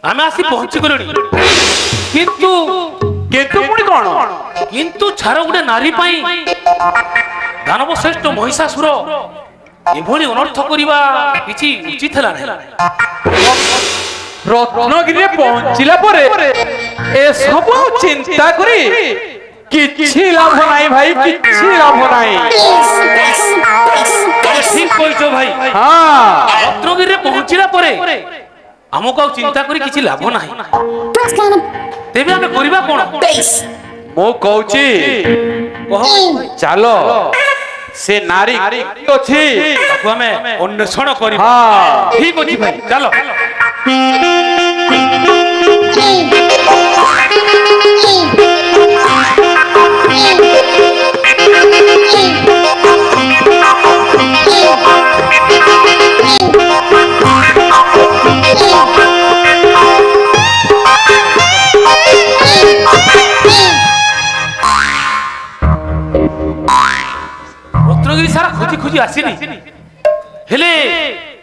आमे आसी पहुंची गलुनी किंतु केतु पुणी कोन किंतु छार गुटे नारी पाई दानव श्रेष्ठ महिषासुर एभली अनर्थ करिबा किछि उचित हला नै रत्नगिरी पहुंचिला परे ए सब चिंता करी किछि लाभ नाही भाई किछि लाभ नाही ठीक कहिছো भाई हां रत्नगिरी पहुंचिला परे हमको चिंता करी किछि लाभ नाही तेबे हमें करिबा कोन मो कहूची चलो से नारी अछि ताको हमें अन्वेषण करी हां ठीक अछि भाई चलो रत्नगिरी सारा खोजी खोजी आसीनी हेले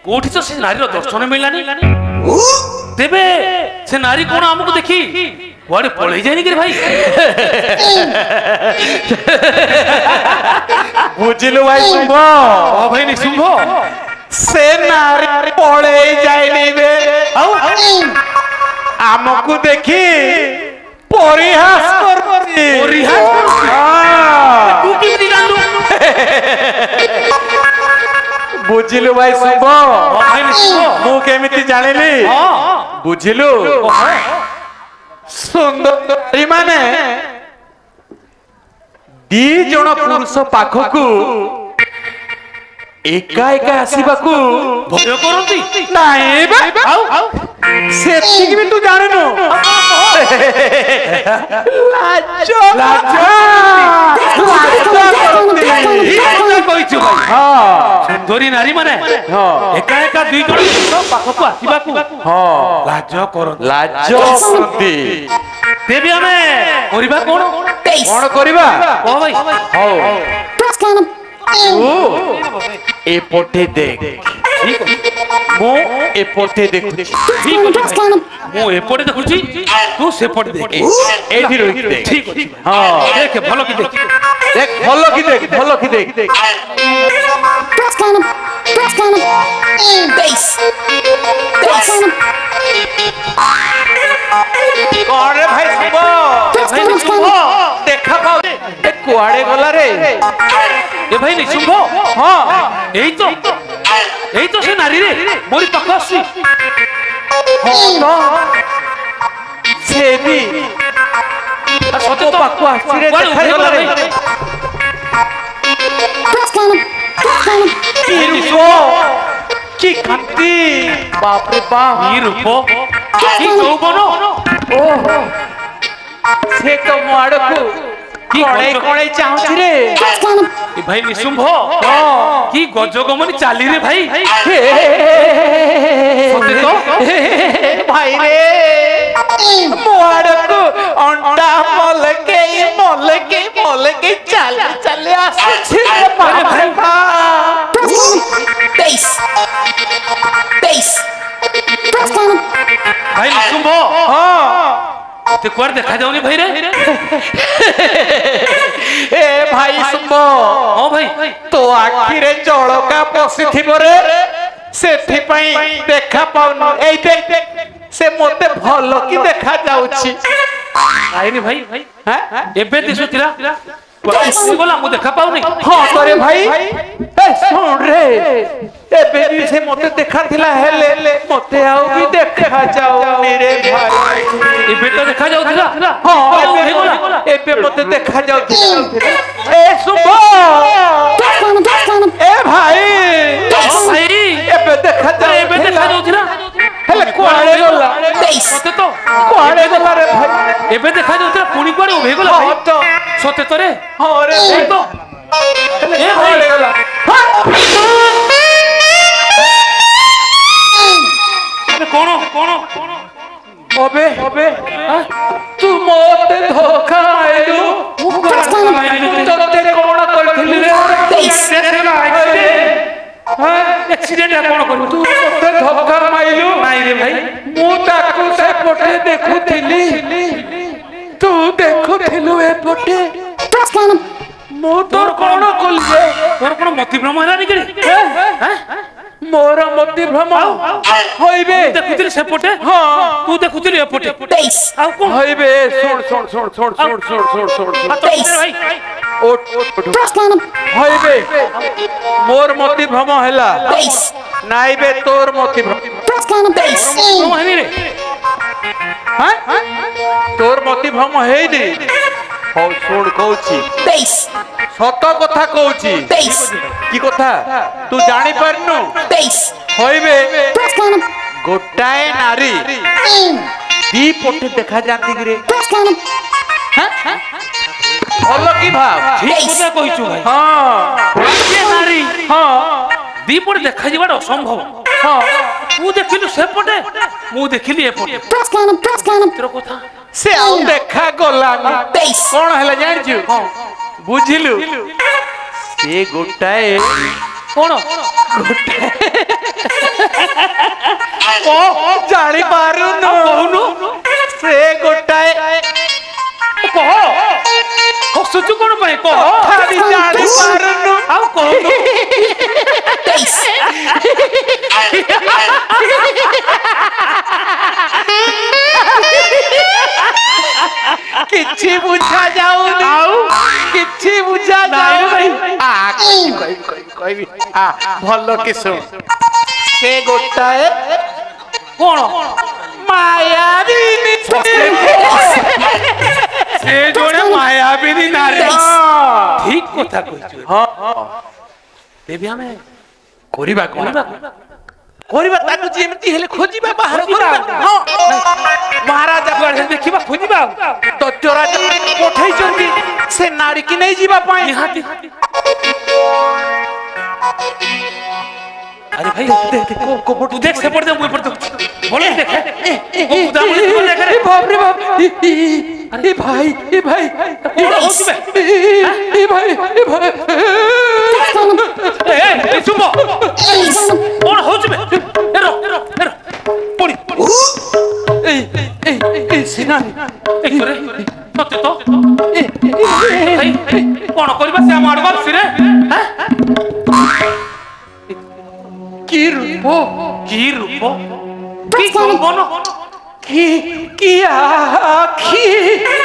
कोठी तो से नारी दर्शन मिललानी तेबे से नारी कोन हमको देखी कुआडे पळै जायनी के भाई बुझिलु भाई शुंभ ओ भाई नि शुंभ से नारी पळै जायनी बे हमको देखी परिहास करबी परिहास हां तू किबि जानलु बुझिलु भाई शुंभ भाई नि शुंभ मु केमिति जानिली हां बुझिलु सुंदरी माने दी जण पुरुष पाखकु एका एका आसीबाकू भय करंती नाही बे आउ सेतिक भी तू जानिनु लाज लाज करंती कहिछु भाई हां सुंदरी नारी माने हां एका एका दुई जण पाखकु आसीबाकू हां लाज करंती लाज करंती तेबे हमें करिबा कोन करिबा ओ भाई हो ओ ए पोटे देख ठीक मो ए पोटे देख ठीक मु एपटे देखुची तू सेपटे देख एठी रही देख ठीक अछि हां देख भलो की देख देख भलो की देख भलो की देख कौन रे भाई शुभ देखा पाऊ ए कुआड़े गला रे ए भाई नि शुभ हां एई तो से नारी रे मोरी पकसी हां तो सेदी सते तो पाकु आसी रे देखा गला रे की खंती बाप रे बाप ई रूप की यौवन ओहो से तो माडकू कोणे कोणे चाहूची रे ए भाई निशुंभ हां की गजगमन चाली रे भाई सते तो भाई रे माडकू अंडा मोलके चल चल आसी रे भाई भाई निशुंभ हां ते कुआर देखा जाउनी भाई रे ए भाई शुंभ हां भाई तो आखिरे जळका पसिथिबो रे सेथि पई देखा पाउनु एई देख से मोते भलो की देखा जाउची आइनी भाई हैं एबे दिसुतिरा बोला मु देखा पाउनी हां तोरे भाई ए सुन रे एबे भी से मोते देखा थिला हेले मोते आउ भी देखा जाउनी रे भाई एबे तो देखा जाउतिरा हां एबे मोते देखा जाउतिरा ए शुभ ए भाई भाई एबे देखा जाउतिरा हेले कोआड़े गला सते तो कोआड़े गला रे भाई एबे देखा जाउतिरा पुणी कोआड़े उभे गला भाई तो सते तो रे हां रे तो ए भाई गला कौन अबे तू मोते धोखा आइलु तो तेरे कोण करथिली रे एक्सीडेंट कौन कर तू मते धक्का माइलु नहीं रे भाई मु ताकू से पटे देखुथिली तू देखुथिलु ए पटे मु तोर कोन कलिए तोर कोन मति भ्रम हैला नि के मोर मति भ्रम होइबे देखुथिली से पटे हां तू देखुथिली ए पटे आ कोन होइबे सुन भाई ओट होइबे मोर मति भ्रम हैला नाइ बे तोर मति भ्रम क्यों है रे हां तोर मति भ्रम हेइनी हो सुन कहूची सत कथा कहूची की कथा तू जानि परनु होइबे गोटाए नारी दी पोटे देखा जाती रे भलो की भाव ठीक कथा कहिछु भाई हां ये नारी हां दी पोटे देखा जीवा असंभव हां तू देखिलु से पोटे मु देखिली ए पोटे तेरो कथा से आउ देखा गला कोन हला जानिछु बुझिलु से गोटाए कोन गोटाए ओ जानि पारुनु कहनु से गोटाए कह हसुचु कोन भाई कह खाली जानि पारुनु आ कहनु किछि बुझा जाउनी किछि बुझा जाउनी आ कोई आ भलो के सुन से गोटाए कोन मायाविनी से जोड़े मायाविनी नारी ठीक कथा कहिछु हां तेबी हमें कोरिबा कोन कोरिबा ताकु जेमती हेले खोजिबा बाहर खोजिबा। हां महाराज गढ़े देखिबा खोजिबा तो तोरा पठै चंदी से नारी की नहीं जीवा पाए निहाती अरे भाई देख को तू देख से पड़ दे मुंह पर तो बोले देख वो उदा मुझे तो देख रे बाप रे बाप ए भाई ए भाई ए सुमो कौन हो जबे रो पड़ी ए सिनानी ए करे सत्य तो भाई कौन करबा से हम आडबा सिरे हैं की रूप की कौन की आखी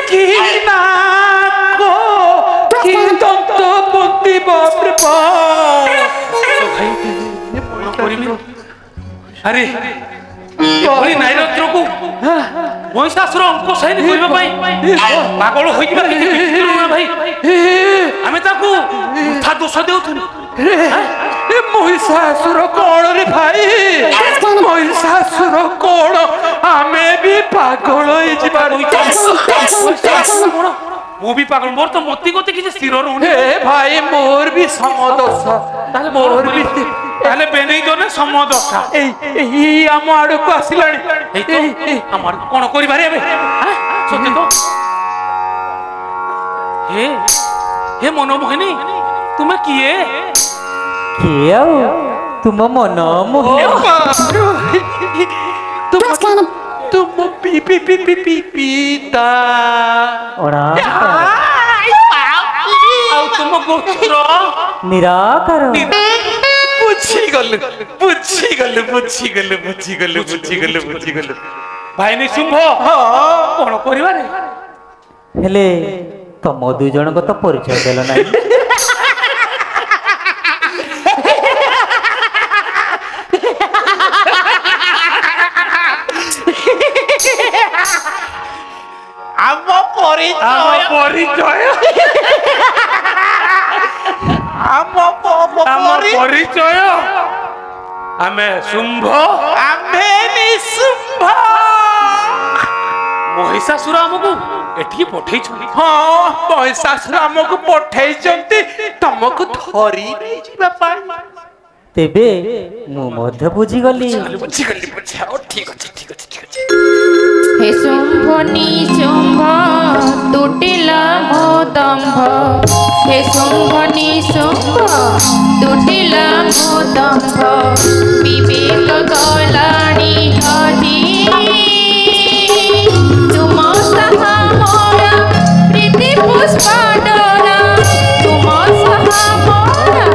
की नाको की दंत बुद्धि बाप रे बाप तो भाई करिबी अरे बड़ी नाइरत्र को महिषासुर अंक सैन करबा पई पागल होई जिबा किछि भाई हमें ताकू था दोष देउथुन रे महिषासुर कोण रे भाई महिषासुर कोण हमें भी पागल होई जिबा मु भी पागल मोर तो मोती गोते किछि स्थिर रहउनी हे भाई मोर भी समदश ताले मोर भी ताले बेनै दोने समदशा ए हम आडू को आसिलानी ए तो हमर कोन करि बारे बे सत्य तो हे मनोमोहिनी तुम्हें किए किए तुम मनोमोहिनी तुम पीता ओड़ा आउ तुम गोत्र निराकार बुझी गल भाई नि शुंभ कोन करिबा रे हेले तुम दुई जन को तो परिचय देल नहीं आम परिचय परिचय आमे शुंभ आमे निशुंभ महिषासुर हमको एठी पठै छनी हां महिषासुर हमको पठै जंती तुमको धरी नहीं जीवा पाई तेबे मु मध्य बुझी गली ठीक अछि हे शुंभ निशुंभ तुटिला मोदम्भ हे शुंभ निशुंभ तुटिला मोदम्भ विवेक गलाणी हरि तुम सहा मोरा प्रीति पुष्प डोरा तुम सहा मोरा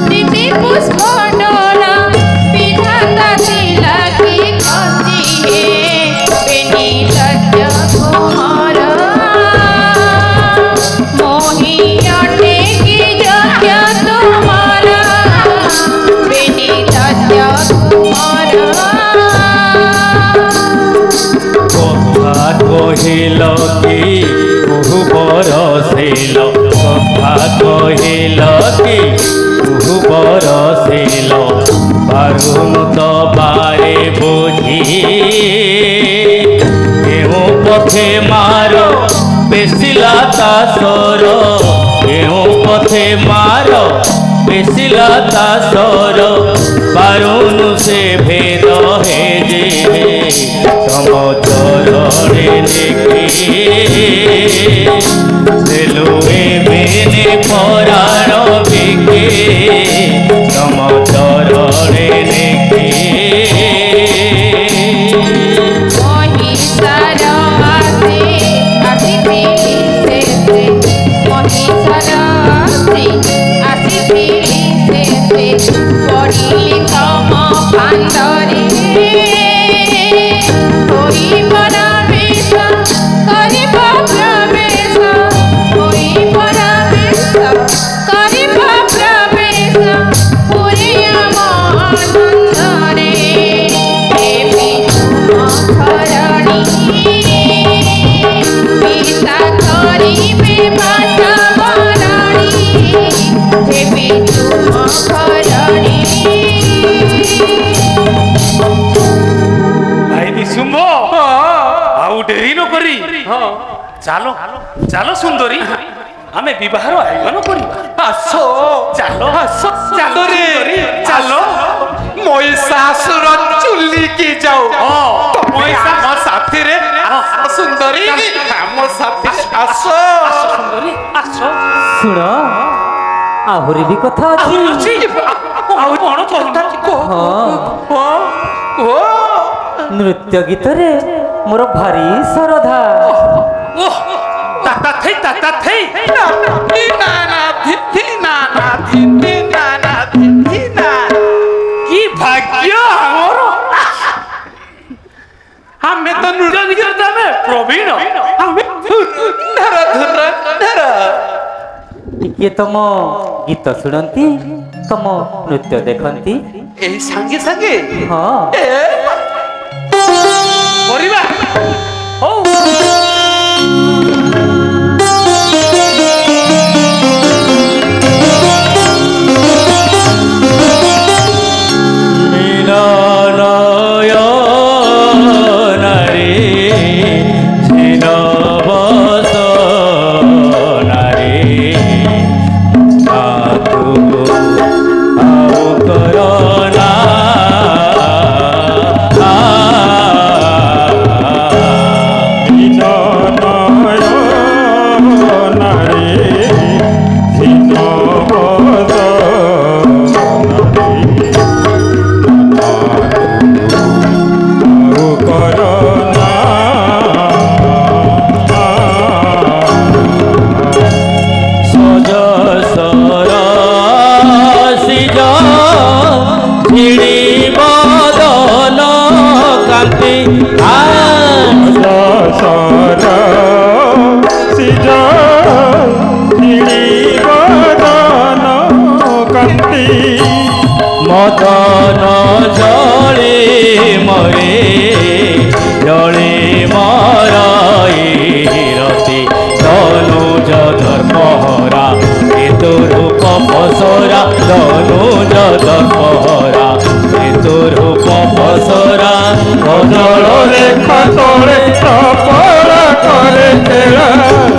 प्रीति पुष्प डोरा विधाता दिला की खसी है बेनी लज्ज कुमार मोही अटे की जज्ञ तुम्हारा बेनी लज्ज कुमार কহিল কি বহু বরসিল কথা কহিল কি বহু বরসিল পারুনু তো বারে বুঝি কেউ পথে মার বেশিলা তা সর কেউ পথে মার বেশিলা তা সর পারুনু সে ভেদ হে যে তম চরণে দেখি সেলুয়ে বেনে পরাণ বিকে তম চরণে দেখি पढ़िली तम बांधरे होई प्रवेश करिब प्रवेश होई प्रवेश करिब प्रवेश पुरिया आनंदरे देवी तुम धरणी पिता करिबे माता मरणी देवी तुम धरणी भाई विशुंभ आउ डेरी न करी चलो चलो सुंदरी आमे विवाहर आयोजन करिबा आसो चलो आसो चलो रे चलो महिषासुर चुली की जाओ आम साथी रे सुंदरी आम साथी आसो सुंदरी आसो ଶୁଣ ଆହୁରି ବି କଥା ଅଛି ଆଉ କଣ ହଁ ନୃତ୍ୟ ଗୀତରେ ମୋର ଭାରି ଶ୍ରଦ୍ଧା ତାତା ଥେଇ କି ଭାଗ୍ୟ ଆମର ଆମେ ତ ନୃତ୍ୟ ଗୀତରେ ଆମେ ପ୍ରବୀଣ ଆମେ ଧର ଧର ଧର ଟିକେ ତମ ଗୀତ ଶୁଣନ୍ତି ତମ ନୃତ୍ୟ ଦେଖନ୍ତି এই সাঙ্গে সাঙ্গে ହଁ କରିବା ହଉ মদন জলে মরে জলে মরাই রতি ধনুজ ধর্মহরা এতো রূপ পসরা ধনুজ ধর্মহরা এতো রূপ পসরা কজল রেখা তোরে সপর করে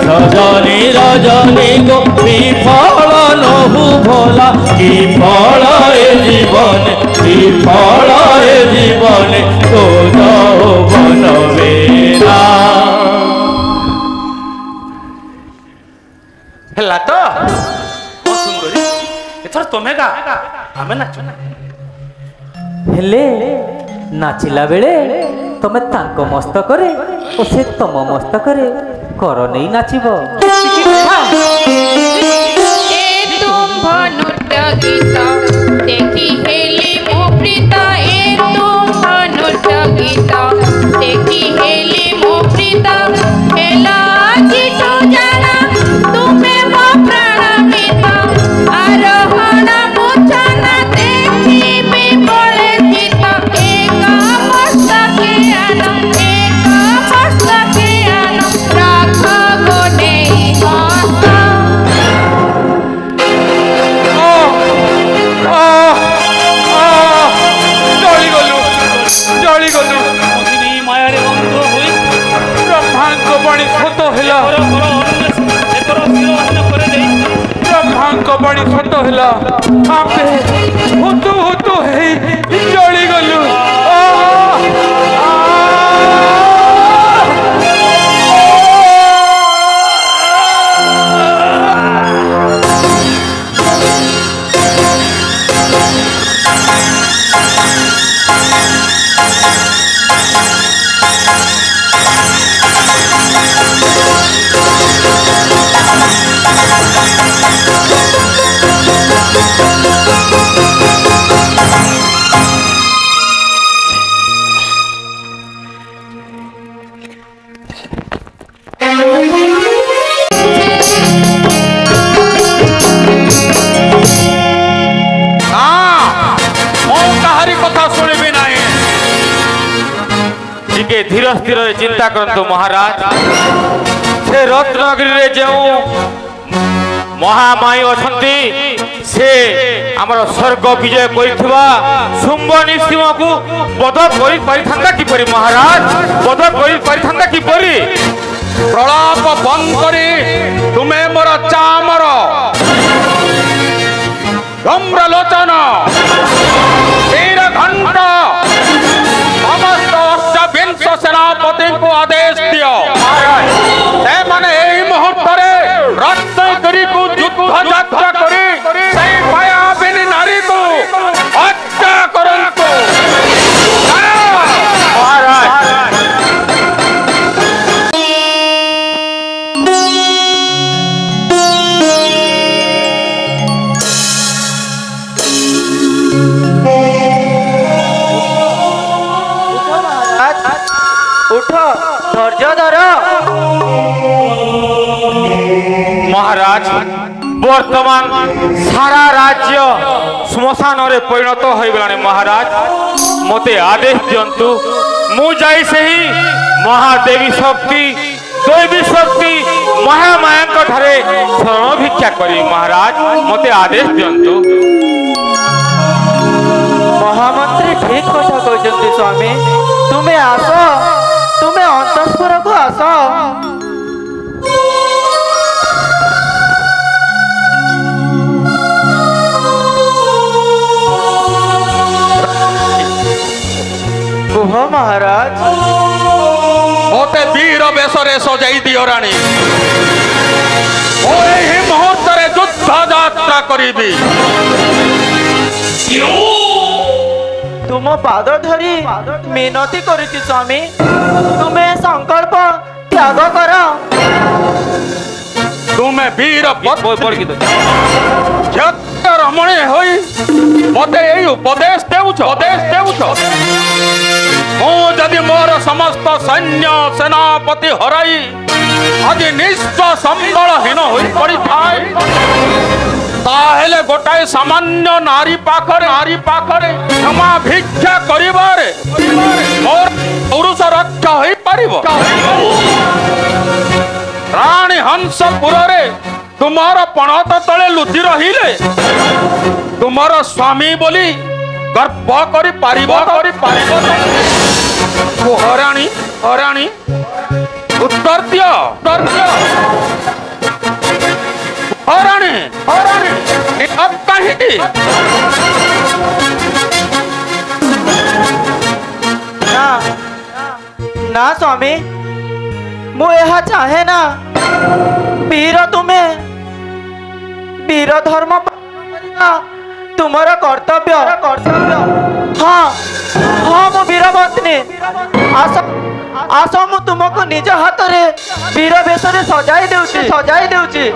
সজনী রজনী গো বিফল নহু ভোলা কি ফল এ জীবনে কি ফল এ জীবনে তো যৌবন বেলা ହେଲା ତ ସୁନ୍ଦରୀ ଏଥର तुम्हें गा हमें नाचो हेले नाचिला बेले तमे तांको मस्तकरे ओ से तम मस्तकरे कर नहीं नाचिबो ए तुम नृत्य गीत देखी हेली मो प्रीत ए तुम नृत्य गीत देखी हेली मो प्रीत हेला जिठो जाना तुम्हें मो प्राण मीत आरोहण मुछना देखी भी बोले चित एक मस्तके आनो राख गोने मस्त जली गलु मायारे बंध हुई ब्रह्मांड बणी क्षत हेला ब्रह्मांड बणी क्षत हेला आमे हुतु हुतु हे जली गलु धीर स्थिर चिंता करंतु महाराज से रत्नगिरी रे जो महामाई अछंती से हमर स्वर्ग विजय करिथबा शुंभ निसिंह को बध करि परिथंदा कि परि महाराज बध करि परिथंदा कि परि प्रलाप बंद करी तुम्हें मोर चामर गम्र लोचन तीर घंटा समस्त अष्टविंश सेनापति को आदेश दियो से माने एही मुहूर्त रे रत्नगिरी को युद्ध यात्रा करी से मायाविनी नारी को हत्या करंतु धैर्य धर महाराज वर्तमान सारा राज्य श्मशान रे परिणत हो गलाने महाराज मते आदेश दियंतु मु जाई सही महादेवी शक्ति दैवी शक्ति महामाया को ठारे शरण भिक्षा करी महाराज मते आदेश दियंतु महामंत्री ठीक कथा कहते स्वामी तुम्हें आस तुम्हें अंतस्पुर को आस कुह महाराज मोते वीर बेसरे सजाई दियो रानी मुहूर्त युद्ध यात्रा करी तुम पाद धरी मिनती करुची स्वामी तुम्हें संकल्प त्याग कर तुम्हें वीर रमणी होई मते एई उपदेश देउछ जदि मोर समस्त सैन्य सेनापति हराई आज निश्च संबलहीन होई पड़ी थाए ताहेले गोटाए सामान्य नारी पाखरे क्षमा भिक्षा करिबारे मोर पुरुष रक्षा होई परिबो रानी हंसपुर रे तुम्हारा पणत तले लुचि रहिले तुम्हारा स्वामी बोली गर्व करी पारिबो हराणी उत्तर दियो हराणी अब कहीं ना स्वामी मु यह चाहे ना वीर तुम्हें वीर धर्म तुमर कर्तव्य हाँ हाँ मो वीरपत्नी आस आस मु तुमको निज हाथ रे वीर वेश सजाई देउची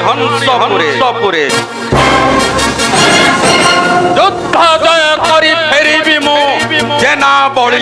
ହଂସପୁରେ ଯୁଦ୍ଧ ଜୟ କରି ଫେରିବି ମୁଁ ଜେନା ବଳି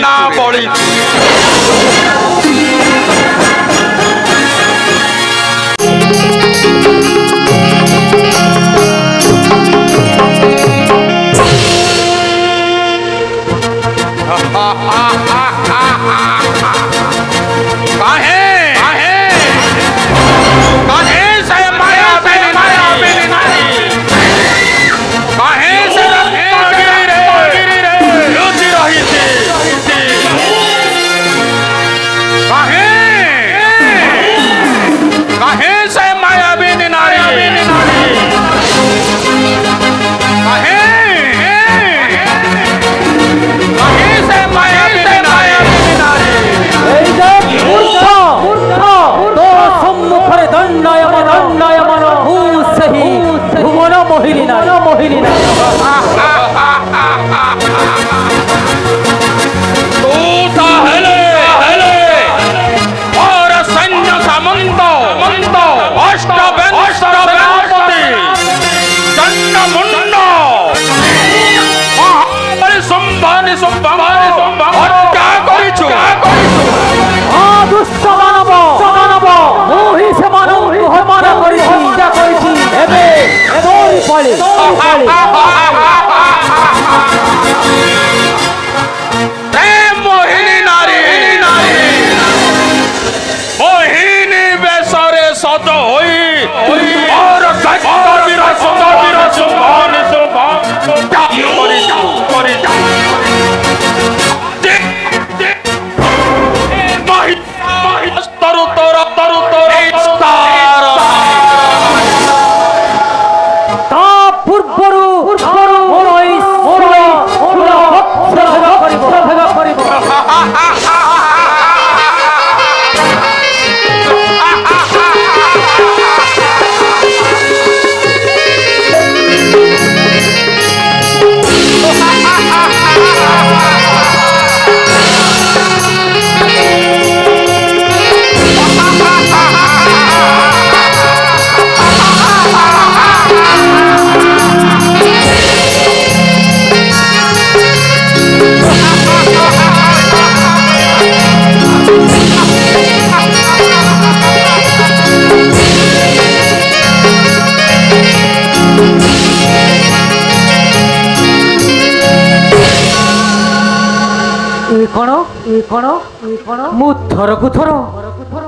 मु थरकु थर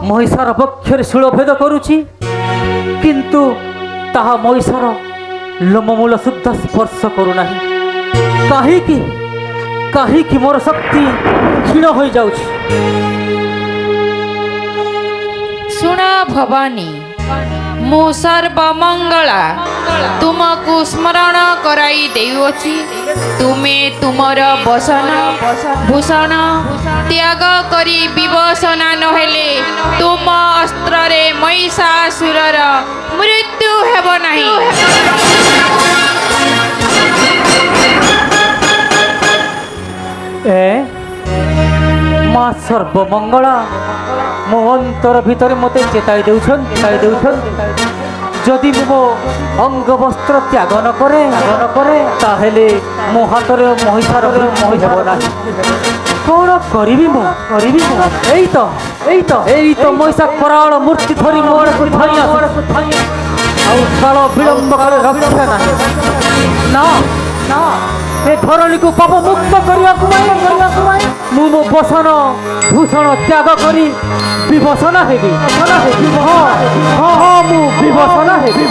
महिषार पक्षर शिलभेद करुछि किंतु ताहा महिषार लोममूल शुद्ध स्पर्श करूना कहीं मोर शक्ति क्षीण हो जाउछि। सुन भवानी मु सर्वमंगला तुमको स्मरण कराई देउछि तुमे तुमर बसन भूषण त्याग करी विवसना नहेले तुम अस्त्र रे महिषासुरर मृत्यु हेब नाही। माँ सर्वमंगला मो अंतर भितर मते चेताई देउछन जदि मो अंग वस्त्र त्याग न करे ताहेले मो हातरे महिषार हेब नाही। कौन करिबी मो एई तो महिषा कराल मूर्ति धरी मोर को धई आउ काल विलंब करे रक्षा नाही ना ए धरणी को पाप मुक्त करिया मु मो बसन भूषण त्याग करी विवसना हेबी हाँ मु विवसना हेबी।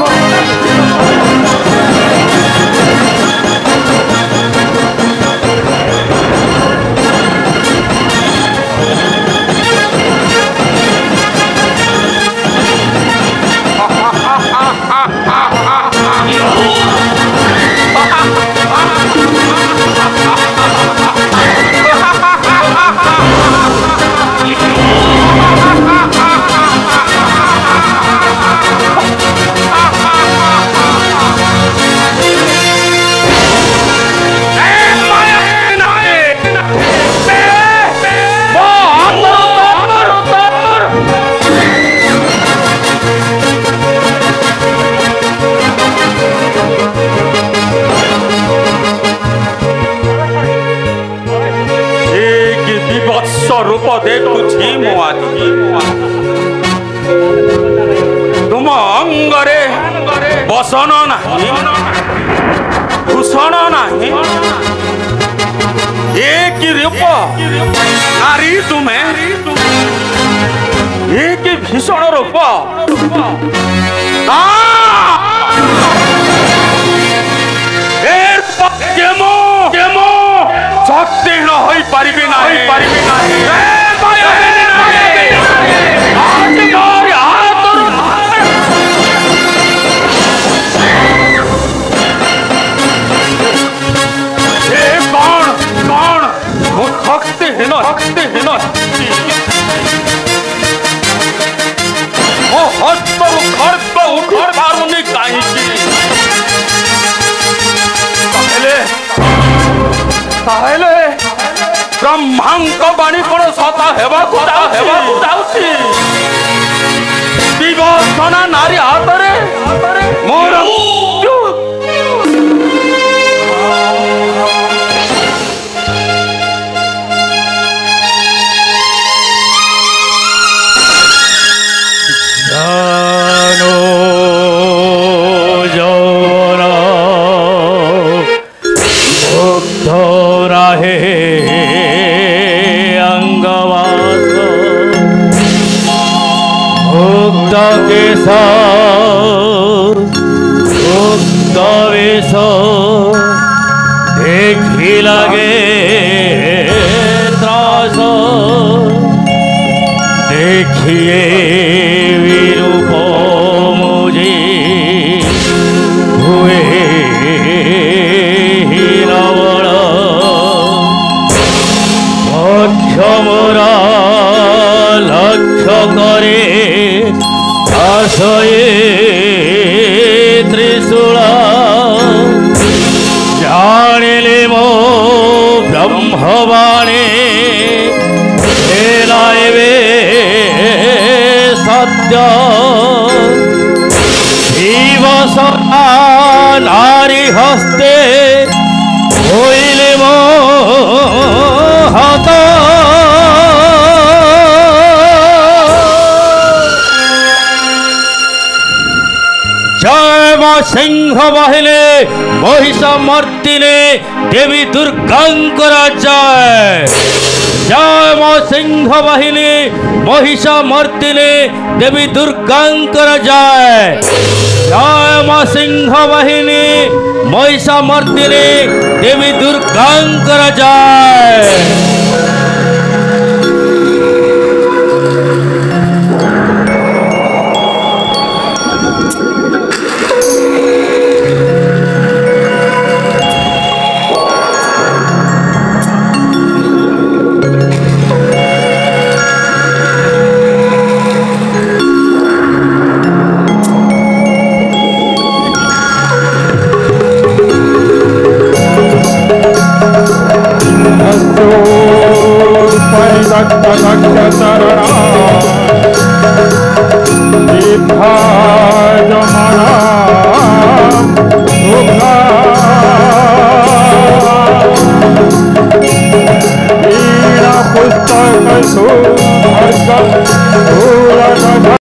ଦେଖୁଛି ମୋ ଆଖି ତୁମ ଅଙ୍ଗରେ ବସନ ନାହିଁ ଭୂଷଣ ନାହିଁ ଏ କି ରୂପ ନାରୀ ତୁମେ ଏ କି ଭୀଷଣ ରୂପ ଶକ୍ତିହୀନ ହୋଇପାରିବି ନାହିଁ ଶକ୍ତିହୀନ ମୋ ହସ୍ତରୁ ଖର୍ଗ ଉଠି ପାରୁନି କାହିଁକି ତାହେଲେ ବ୍ରହ୍ମାଙ୍କ ବାଣୀ କଣ ସତ ହେବାକୁ ଯାଉଛି ବିବର୍ତ୍ତନା ନାରୀ ହାତରେ ମୋର देखी लगे त्रास देखिए विरूप मुझे हुए नवल मोरा लक्ष्य करे आशये त्रिशूल जानिले मो ब्रह्मवाणी हेलाइबे सत्य दिवसना नारी हस्ते होइले मो हाथ सिंह बाहिले महिषा मर्दिने देवी दुर्गांकर जय जय मां सिंह बाहिले महिषा मर्दिने देवी दुर्गांकर जय जय मां सिंह बाहिले महिषा मर्दिने देवी दुर्गांकर जय